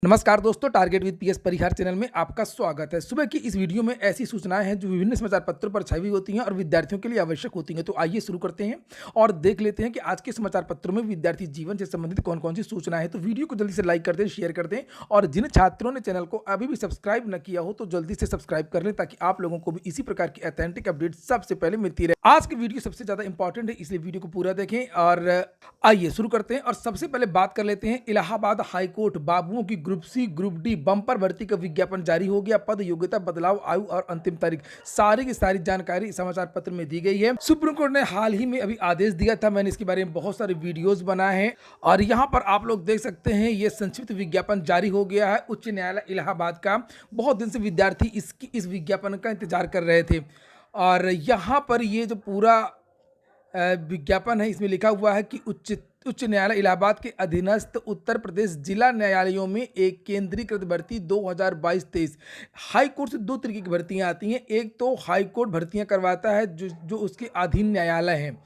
नमस्कार दोस्तों, target with PS Parihar channel में आपका स्वागत है। सुबह की इस वीडियो में ऐसी सूचनाएं हैं जो विभिन्न समाचार पत्रों पर छाई हुई होती हैं और विद्यार्थियों के लिए आवश्यक होती हैं। तो आइए शुरू करते हैं और देख लेते हैं कि आज के समाचार पत्रों में विद्यार्थी जीवन से संबंधित कौन-कौन सी सूचनाएं हैं। तो वीडियो को जल्दी से लाइक कर दें, शेयर कर दें और जिन छात्रों ने चैनल को अभी भी सब्सक्राइब न किया हो तो जल्दी से सब्सक्राइब कर लें ताकि आप लोगों को भी इसी प्रकार की ऑथेंटिक अपडेट सबसे पहले मिलती रहे। आज की वीडियो सबसे ज़्यादा इंपॉर्टेंट है, इसलिए वीडियो को पूरा देखें और आइए शुरू करते हैं। और सबसे पहले बात कर लेते हैं इलाहाबाद हाईकोर्ट बाबुओं की group C group D bumper भर्ती का विज्ञापन जारी हो गया। पद योग्यता बदलाव आयु और अंतिम तारीख सारी की सारी जानकारी समाचार पत्र में दी गई है। सुप्रीम कोर्ट ने हाल ही में अभी आदेश दिया था, मैंने इसके बारे में बहुत सारे वीडियोस बनाए हैं और यहाँ पर आप लोग देख सकते हैं ये संक्षिप्त विज्ञापन जारी हो गया है उच्च न्यायालय इलाहाबाद का। बहुत दिन से विद्यार्थी इस विज्ञापन का इंतजार कर रहे थे और यहाँ पर ये जो पूरा विज्ञापन है इसमें लिखा हुआ है कि उच्च न्यायालय इलाहाबाद के अधीनस्थ उत्तर प्रदेश जिला न्यायालयों में एक केंद्रीकृत भर्ती 2022-23 हाई कोर्ट से दो तरीके की भर्तियां आती हैं। एक तो हाई कोर्ट भर्तियां करवाता है जो उसके अधीन न्यायालय हैं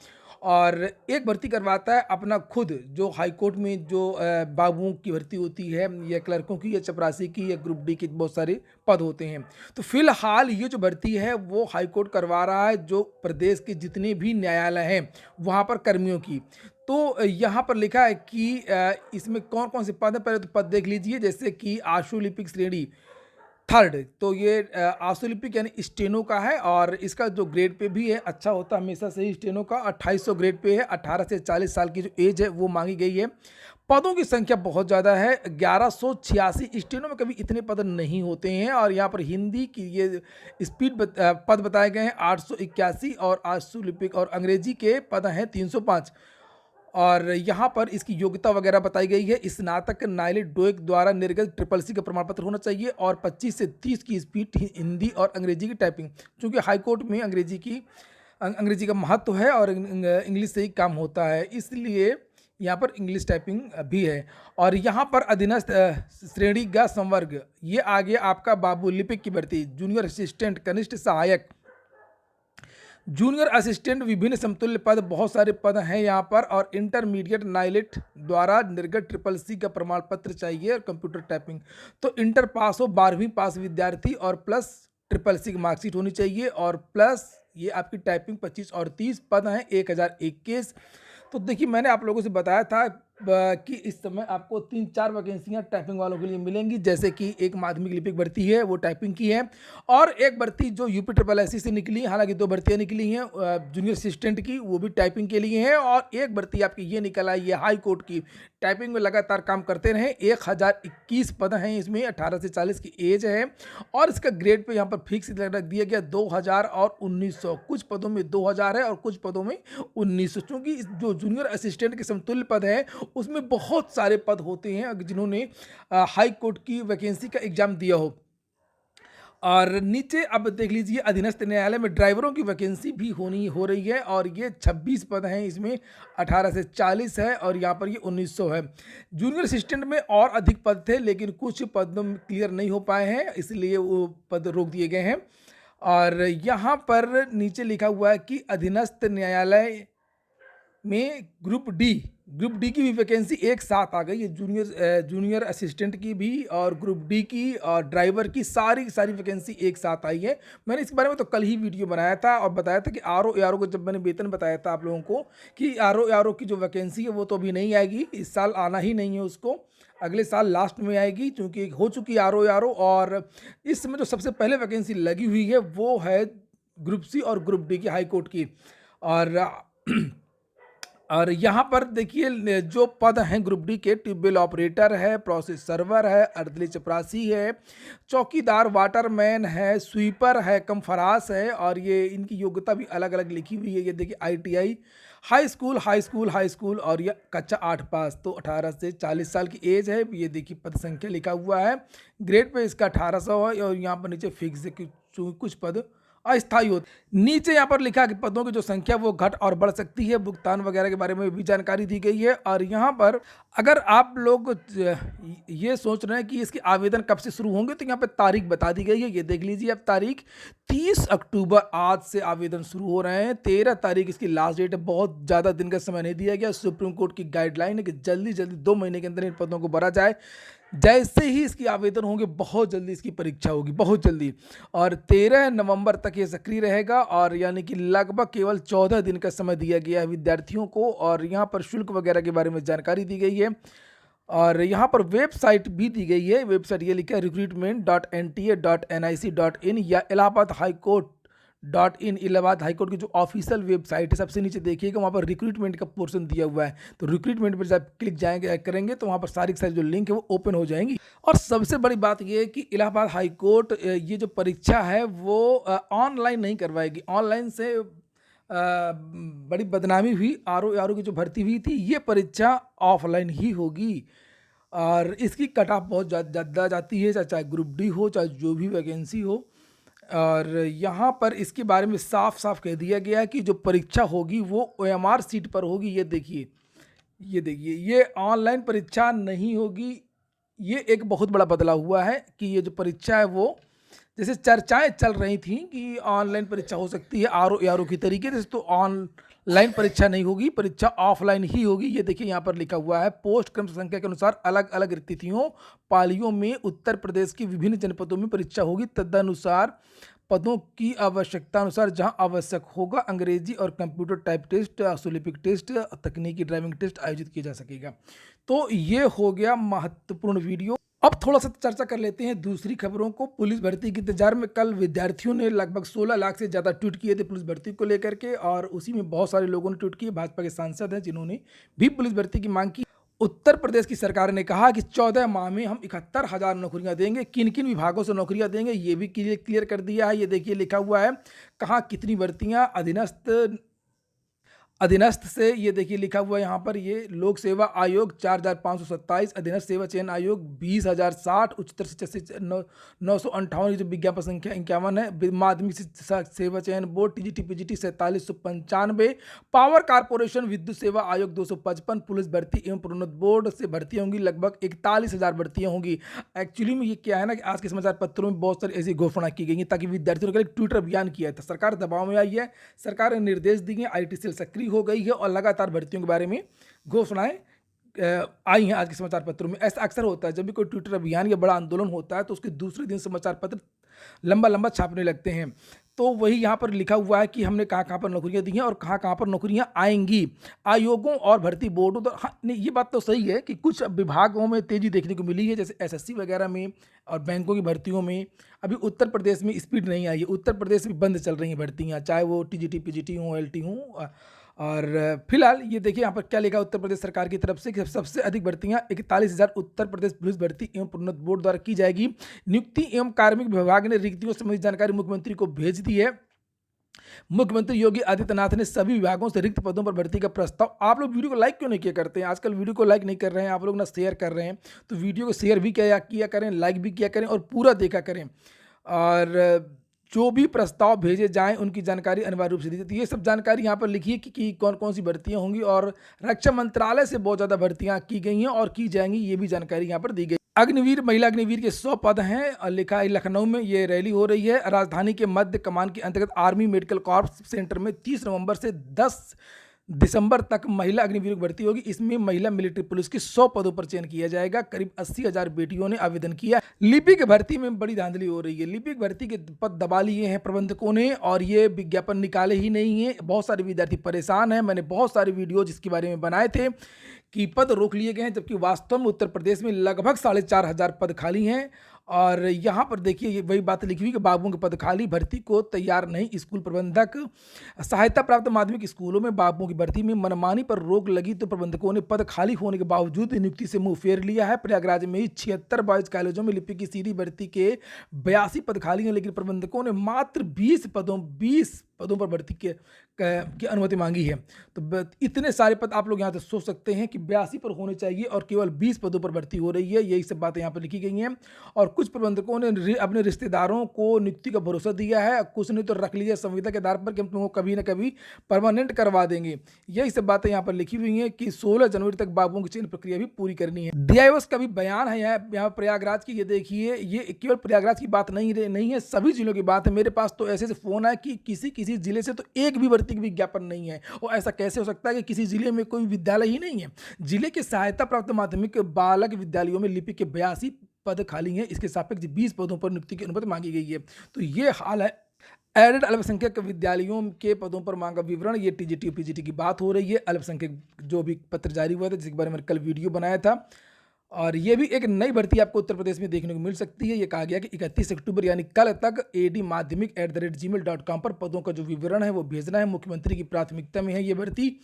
और एक भर्ती करवाता है अपना खुद, जो हाई कोर्ट में जो बाबुओं की भर्ती होती है या क्लर्कों की या चपरासी की या ग्रुप डी के बहुत सारे पद होते हैं। तो फिलहाल ये जो भर्ती है वो हाई कोर्ट करवा रहा है जो प्रदेश के जितने भी न्यायालय हैं वहाँ पर कर्मियों की। तो यहाँ पर लिखा है कि इसमें कौन कौन से पद हैं, पहले तो पद देख लीजिए। जैसे कि आशुलिपिक श्रेणी थर्ड, तो ये आशुलिपिक यानी स्टेनो का है और इसका जो ग्रेड पे भी है अच्छा होता है हमेशा से ही स्टेनो का। 2800 ग्रेड पे है। 18 से 40 साल की जो एज है वो मांगी गई है। पदों की संख्या बहुत ज़्यादा है, 1186। स्टेनो में कभी इतने पद नहीं होते हैं। और यहाँ पर हिंदी की ये पद बताए गए हैं 881 और आशुलिपिक और अंग्रेजी के पद हैं 305। और यहाँ पर इसकी योग्यता वगैरह बताई गई है। स्नातक नाइलिट डोइक द्वारा निर्गत ट्रिपल सी का प्रमाण पत्र होना चाहिए और 25 से 30 की स्पीड हिंदी और अंग्रेजी की टाइपिंग, क्योंकि हाईकोर्ट में अंग्रेजी का महत्व है और इंग्लिश से ही काम होता है, इसलिए यहाँ पर इंग्लिश टाइपिंग भी है। और यहाँ पर अधीनस्थ श्रेणी का संवर्ग ये आगे आपका बाबू लिपिक की भर्ती, जूनियर असिस्टेंट, कनिष्ठ सहायक, जूनियर असिस्टेंट, विभिन्न समतुल्य पद, बहुत सारे पद हैं यहाँ पर। और इंटरमीडिएट नाइलिट द्वारा निर्गत ट्रिपल सी का प्रमाण पत्र चाहिए और कंप्यूटर टाइपिंग। तो इंटर पास हो, 12वीं पास विद्यार्थी और प्लस ट्रिपल सी की मार्कशीट होनी चाहिए और प्लस ये आपकी टाइपिंग 25 और 30 पद हैं 1021। तो देखिए मैंने आप लोगों से बताया था कि इस समय आपको 3-4 वैकेंसियां टाइपिंग वालों के लिए मिलेंगी। जैसे कि एक माध्यमिक लिपिक भर्ती है वो टाइपिंग की है और एक भर्ती जो यूपी ट्रिपल एससी से निकली है, हालांकि 2 भर्तियां निकली हैं जूनियर असिस्टेंट की, वो भी टाइपिंग के लिए है। और एक भर्ती आपकी ये निकल आई है हाई कोर्ट की, टाइपिंग में लगातार काम करते रहे। 1021 पद हैं इसमें, 18 से 40 की एज है और इसका ग्रेड पे यहाँ पर फिक्स रख दिया गया 2000 और 1900। कुछ पदों में 2000 है और कुछ पदों में 1900, क्योंकि जो जूनियर असिस्टेंट के समतुल्य पद है उसमें बहुत सारे पद होते हैं जिन्होंने हाई कोर्ट की वैकेंसी का एग्जाम दिया हो। और नीचे अब देख लीजिए अधीनस्थ न्यायालय में ड्राइवरों की वैकेंसी भी हो रही है और ये 26 पद हैं इसमें, 18 से 40 है और यहाँ पर ये 1900 है। जूनियर असिस्टेंट में और अधिक पद थे लेकिन कुछ पद क्लियर नहीं हो पाए हैं, इसलिए वो पद रोक दिए गए हैं। और यहाँ पर नीचे लिखा हुआ है कि अधीनस्थ न्यायालय में ग्रुप डी की भी वैकेंसी एक साथ आ गई है। जूनियर असिस्टेंट की भी और ग्रुप डी की और ड्राइवर की सारी वैकेंसी एक साथ आई है। मैंने इसके बारे में तो कल ही वीडियो बनाया था और बताया था कि आर ओ को, जब मैंने वेतन बताया था आप लोगों को कि आर ओ की जो वैकेंसी है वो तो अभी नहीं आएगी, इस साल आना ही नहीं है उसको, अगले साल लास्ट में आएगी, क्योंकि हो चुकी आर ओ। और इस समय जो सबसे पहले वैकेंसी लगी हुई है वो है ग्रुप सी और ग्रुप डी की हाई कोर्ट की। और यहाँ पर देखिए जो पद हैं ग्रुप डी के, ट्यूबवेल ऑपरेटर है, प्रोसेस सर्वर है, अर्दली चपरासी है, चौकीदार, वाटरमैन है, स्वीपर है, कम फरास है। और ये इनकी योग्यता भी अलग अलग लिखी हुई है। ये देखिए ITI, हाई स्कूल और ये कच्चा 8 पास। तो 18 से 40 साल की एज है। ये देखिए पद संख्या लिखा हुआ है, ग्रेड पे इसका 1800 है और यहाँ पर नीचे फिक्स है कि कुछ पद अस्थायी होते। नीचे यहाँ पर लिखा कि पदों की जो संख्या वो घट और बढ़ सकती है, भुगतान वगैरह के बारे में भी जानकारी दी गई है। और यहाँ पर अगर आप लोग ये सोच रहे हैं कि इसके आवेदन कब से शुरू होंगे तो यहाँ पे तारीख बता दी गई है, ये देख लीजिए। अब तारीख 30 अक्टूबर आज से आवेदन शुरू हो रहे हैं। 13 तारीख इसकी लास्ट डेट है। बहुत ज़्यादा दिन का समय नहीं दिया गया। सुप्रीम कोर्ट की गाइडलाइन है कि जल्दी 2 महीने के अंदर इन पदों को भरा जाए। जैसे ही इसकी आवेदन होंगे बहुत जल्दी इसकी परीक्षा होगी, बहुत जल्दी। और 13 नवंबर तक ये सक्रिय रहेगा और यानी कि लगभग केवल 14 दिन का समय दिया गया है विद्यार्थियों को। और यहाँ पर शुल्क वगैरह के बारे में जानकारी दी गई है और यहाँ पर वेबसाइट भी दी गई है। वेबसाइट ये लिखा है recruitment.nta.nic.in या Allahabad high court .in। Allahabad high court की जो ऑफिशियल वेबसाइट है सबसे नीचे देखिएगा, वहाँ पर रिक्रूटमेंट का पोर्शन दिया हुआ है। तो रिक्रूटमेंट पर जब क्लिक जाएंगे करेंगे तो वहाँ पर सारी की सारी जो लिंक है वो ओपन हो जाएंगी। और सबसे बड़ी बात ये है कि इलाहाबाद हाईकोर्ट ये जो परीक्षा है वो ऑनलाइन नहीं करवाएगी। ऑनलाइन से बड़ी बदनामी हुई, आर की जो भर्ती हुई थी, ये परीक्षा ऑफलाइन ही होगी। और इसकी कट ऑफ बहुत ज़्यादा जाती है, चाहे ग्रुप डी हो, चाहे जो भी वैकेंसी हो। और यहाँ पर इसके बारे में साफ साफ कह दिया गया है कि जो परीक्षा होगी वो OMR सीट पर होगी। ये देखिए, ये देखिए, ये ऑनलाइन परीक्षा नहीं होगी। ये एक बहुत बड़ा बदलाव हुआ है कि ये जो परीक्षा है वो, जैसे चर्चाएं चल रही थी कि ऑनलाइन परीक्षा हो सकती है आर की तरीके से, तो ऑनलाइन परीक्षा नहीं होगी, परीक्षा ऑफलाइन ही होगी। ये देखिए यहाँ पर लिखा हुआ है, पोस्ट क्रम संख्या के अनुसार अलग अलग तिथियों पालियों में उत्तर प्रदेश की विभिन्न जनपदों में परीक्षा होगी। तदनुसार पदों की आवश्यकता अनुसार जहां आवश्यक होगा अंग्रेजी और कंप्यूटर टाइप टेस्ट, सोलिपिक टेस्ट, तकनीकी ड्राइविंग टेस्ट आयोजित किया जा सकेगा। तो ये हो गया महत्वपूर्ण वीडियो। अब थोड़ा सा चर्चा कर लेते हैं दूसरी खबरों को। पुलिस भर्ती के इंतजार में कल विद्यार्थियों ने लगभग 16 लाख से ज़्यादा ट्वीट किए थे पुलिस भर्ती को लेकर के, और उसी में बहुत सारे लोगों ने ट्वीट किए। भाजपा के सांसद हैं जिन्होंने भी पुलिस भर्ती की मांग की। उत्तर प्रदेश की सरकार ने कहा कि 14 माह में हम 71,000 नौकरियां देंगे। किन किन विभागों से नौकरियां देंगे ये भी क्लियर कर दिया है। ये देखिए लिखा हुआ है कहाँ कितनी भर्तियां। अधीनस्थ से ये देखिए लिखा हुआ है यहाँ पर, ये लोक सेवा आयोग 4,527, अधीनस्थ सेवा चयन आयोग 20,060, उच्चतर शिक्षा से 958, जो विज्ञापन संख्या 51 है। माध्यमिक शिक्षा सेवा चयन board TGT PGT 4795, power corporation विद्युत सेवा आयोग 255, पुलिस भर्ती एवं प्रोन्नत बोर्ड से भर्तियाँ होंगी, लगभग 41,000 भर्तियाँ होंगी। एक्चुअली में ये क्या है ना कि आज के समाचार पत्रों में बहुत सारी ऐसी घोषणा की गई है ताकि विद्यार्थियों के लिए ट्विटर अभियान किया था। सरकार दबाव में आई है, सरकार ने निर्देश दिए, IT सेल सक्रिय हो गई है और लगातार भर्तियों के बारे में घोषणाएं आई हैं आज के समाचार पत्रों में। ऐसा अक्सर होता है, जब भी कोई ट्विटर अभियान या बड़ा आंदोलन होता है तो उसके दूसरे दिन समाचार पत्र लंबा लंबा छापने लगते हैं। तो वही यहाँ पर लिखा हुआ है कि हमने कहाँ कहाँ पर नौकरियाँ दी हैं और कहाँ कहाँ पर नौकरियाँ आएंगी। आयोगों और भर्ती बोर्डों, तो हाँ नहीं, ये बात तो सही है कि कुछ विभागों में तेजी देखने को मिली है, जैसे SSC वगैरह में और बैंकों की भर्तियों में। अभी उत्तर प्रदेश में स्पीड नहीं आई है, उत्तर प्रदेश में बंद चल रही हैं भर्तियाँ, चाहे वो TGT PGT हो, LT हो। और फिलहाल ये देखिए यहाँ पर क्या लिखा उत्तर प्रदेश सरकार की तरफ से कि सबसे अधिक भर्तियां 41,000 उत्तर प्रदेश पुलिस भर्ती एवं प्रोन्नत बोर्ड द्वारा की जाएगी। नियुक्ति एवं कार्मिक विभाग ने रिक्तियों संबंधी जानकारी मुख्यमंत्री को भेज दी है। मुख्यमंत्री योगी आदित्यनाथ ने सभी विभागों से रिक्त पदों पर भर्ती का प्रस्ताव। आप लोग वीडियो को लाइक क्यों नहीं किया करते हैं? आजकल वीडियो को लाइक नहीं कर रहे हैं आप लोग, ना शेयर कर रहे हैं। तो वीडियो को शेयर भी किया करें, लाइक भी किया करें और पूरा देखा करें। और जो भी प्रस्ताव भेजे जाएं उनकी जानकारी अनिवार्य रूप से दी जाती है। ये सब जानकारी यहाँ पर लिखी है कि कौन कौन सी भर्तियां होंगी, और रक्षा मंत्रालय से बहुत ज़्यादा भर्तियां की गई हैं और की जाएंगी, ये भी जानकारी यहाँ पर दी गई। अग्निवीर, महिला अग्निवीर के 100 पद हैं और लिखा है लखनऊ में ये रैली हो रही है। राजधानी के मध्य कमान के अंतर्गत आर्मी मेडिकल कॉर्प्स सेंटर में 30 नवंबर से 10 दिसंबर तक महिला अग्निवीर की भर्ती होगी। इसमें महिला मिलिट्री पुलिस के 100 पदों पर चयन किया जाएगा। करीब 80,000 बेटियों ने आवेदन किया। लिपिक भर्ती में बड़ी धांधली हो रही है। लिपिक भर्ती के पद दबा लिए हैं प्रबंधकों ने और ये विज्ञापन निकाले ही नहीं है। बहुत सारे विद्यार्थी परेशान हैं। मैंने बहुत सारे वीडियो जिसके बारे में बनाए थे कि पद रोक लिए गए हैं, जबकि वास्तव में उत्तर प्रदेश में लगभग 4,500 पद खाली हैं। और यहाँ पर देखिए ये वही बात लिखी हुई कि बाबुओं के पद खाली, भर्ती को तैयार नहीं स्कूल प्रबंधक। सहायता प्राप्त माध्यमिक स्कूलों में बाबुओं की भर्ती में मनमानी पर रोक लगी तो प्रबंधकों ने पद खाली होने के बावजूद नियुक्ति से मुंह फेर लिया है। प्रयागराज में ही 76 बॉयज कॉलेजों में लिपिक की सीधी भर्ती के 82 पद खाली हैं, लेकिन प्रबंधकों ने मात्र 20 पदों पर भर्ती की अनुमति मांगी है। तो इतने सारे पद आप लोग यहाँ से सोच सकते हैं कि 82 पर होने चाहिए और केवल 20 पदों पर भर्ती हो रही है। यही सब बातें यहाँ पर लिखी गई हैं। और कुछ प्रबंधकों ने अपने रिश्तेदारों को नियुक्ति का भरोसा दिया है, कुछ ने तो रख लिया संविदा के आधार पर कि हम तुमको कभी ना कभी परमानेंट करवा देंगे। यही सब बातें यहाँ पर लिखी हुई हैं कि 16 जनवरी तक बाबुओं की चयन प्रक्रिया भी पूरी करनी है। DIOS का भी बयान है यहाँ प्रयागराज की। ये देखिए, ये केवल प्रयागराज की बात नहीं है, सभी जिलों की बात है। मेरे पास तो ऐसे फोन है कि किसी किसी जिले से तो एक भी भर्ती का विज्ञापन नहीं है। और ऐसा कैसे हो सकता है कि किसी जिले में कोई विद्यालय ही नहीं है। जिले के सहायता प्राप्त माध्यमिक बालक विद्यालयों में लिपिक के 82 पद खाली हैं। इसके सापेक्ष 20 पदों पर नियुक्ति की अनुमति मांगी गई है। तो ये हाल है एडेड अल्पसंख्यक विद्यालयों के पदों पर मांगा विवरण। ये टीजीटी और पीजीटी की बात हो रही है। अल्पसंख्यक जो भी पत्र जारी हुआ था, जिसके बारे में कल वीडियो बनाया था, और ये भी एक नई भर्ती आपको उत्तर प्रदेश में देखने को मिल सकती है। ये कहा गया कि 31 अक्टूबर यानी कल तक admadhyamik@gmail.com पर पदों का जो विवरण है वो भेजना है। मुख्यमंत्री की प्राथमिकता में है ये भर्ती।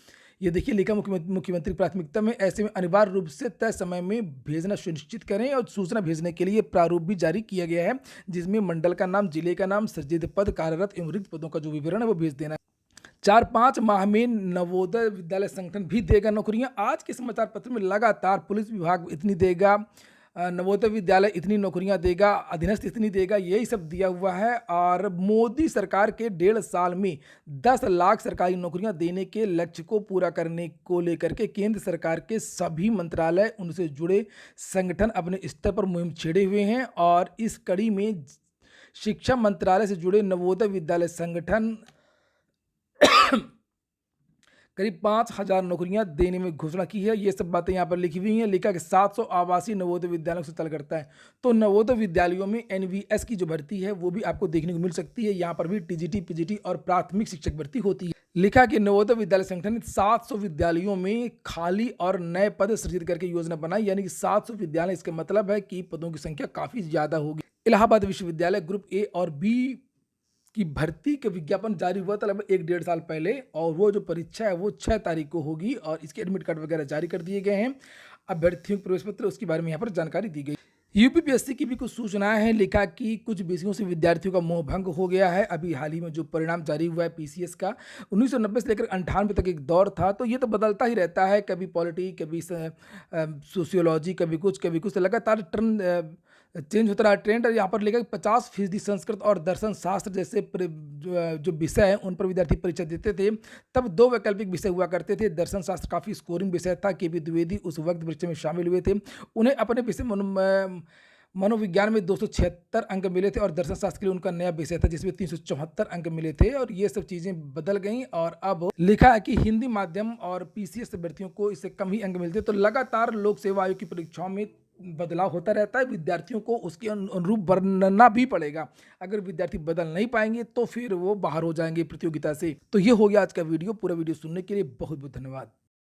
ये देखिए लिखा मुख्यमंत्री प्राथमिकता में, ऐसे में अनिवार्य रूप से तय समय में भेजना सुनिश्चित करें। और सूचना भेजने के लिए प्रारूप भी जारी किया गया है, जिसमें मंडल का नाम, जिले का नाम, सृजित पद, कार्यरत एवं रिक्त पदों का जो विवरण है वो भेज देना है। 4-5 माह में नवोदय विद्यालय संगठन भी देगा नौकरियां। आज के समाचार पत्र में लगातार पुलिस विभाग इतनी देगा, नवोदय विद्यालय इतनी नौकरियां देगा, अधीनस्थ इतनी देगा, यही सब दिया हुआ है। और मोदी सरकार के 1.5 साल में 10 लाख सरकारी नौकरियां देने के लक्ष्य को पूरा करने को लेकर के केंद्र सरकार के सभी मंत्रालय, उनसे जुड़े संगठन अपने स्तर पर मुहिम छेड़े हुए हैं। और इस कड़ी में शिक्षा मंत्रालय से जुड़े नवोदय विद्यालय संगठन करीब 5,000 नौकरियां देने में घोषणा की है। ये सब बातें यहाँ पर लिखी हुई हैं। लिखा कि 700 आवासीय नवोदय विद्यालयों से तय करता है। तो नवोदय विद्यालयों में एनवीएस की जो भर्ती है वो भी आपको देखने को मिल सकती है। यहाँ पर भी टीजीटी, पीजीटी और प्राथमिक शिक्षक भर्ती होती है। लिखा कि नवोदय विद्यालय संगठन ने 700 विद्यालयों में खाली और नए पद सृजित करके योजना बनाई, यानी कि 700 विद्यालय। इसका मतलब है कि पदों की संख्या काफी ज्यादा होगी। इलाहाबाद विश्वविद्यालय ग्रुप ए और बी की भर्ती के विज्ञापन जारी हुआ था लगभग 1-1.5 साल पहले, और वो जो परीक्षा है वो 6 तारीख को होगी और इसके एडमिट कार्ड वगैरह जारी कर दिए गए हैं। अभ्यर्थियों के प्रवेश पत्र, उसके बारे में यहाँ पर जानकारी दी गई। यूपीपीएससी की भी कुछ सूचनाएं हैं। लिखा कि कुछ विषयों से विद्यार्थियों का मोह भंग हो गया है। अभी हाल ही में जो परिणाम जारी हुआ है पीसीएस का, 1990 से लेकर 98 तक एक दौर था। तो ये तो बदलता ही रहता है, कभी पॉलिटी, कभी सोशियोलॉजी, कभी कुछ तो लगातार टर्न चेंज होता रहा ट्रेंड। और यहाँ पर लिखा कि 50% संस्कृत और दर्शन शास्त्र जैसे जो विषय हैं उन पर विद्यार्थी परीक्षा देते थे। तब 2 वैकल्पिक विषय हुआ करते थे। दर्शन शास्त्र काफ़ी स्कोरिंग विषय था। केपी द्विवेदी उस वक्त परीक्षा में शामिल हुए थे। उन्हें अपने विषय मनोविज्ञान में 276 अंक मिले थे और दर्शन शास्त्र के लिए उनका नया विषय था जिसमें 374 अंक मिले थे। और ये सब चीज़ें बदल गई और अब लिखा है कि हिंदी माध्यम और पीसीएस अभ्यर्थियों को इससे कम ही अंक मिलते। तो लगातार लोक सेवा आयोग की परीक्षाओं में बदलाव होता रहता है। विद्यार्थियों को उसके अनुरूप बनना भी पड़ेगा। अगर विद्यार्थी बदल नहीं पाएंगे तो फिर वो बाहर हो जाएंगे प्रतियोगिता से। तो ये हो गया आज का वीडियो। पूरा वीडियो सुनने के लिए बहुत बहुत धन्यवाद।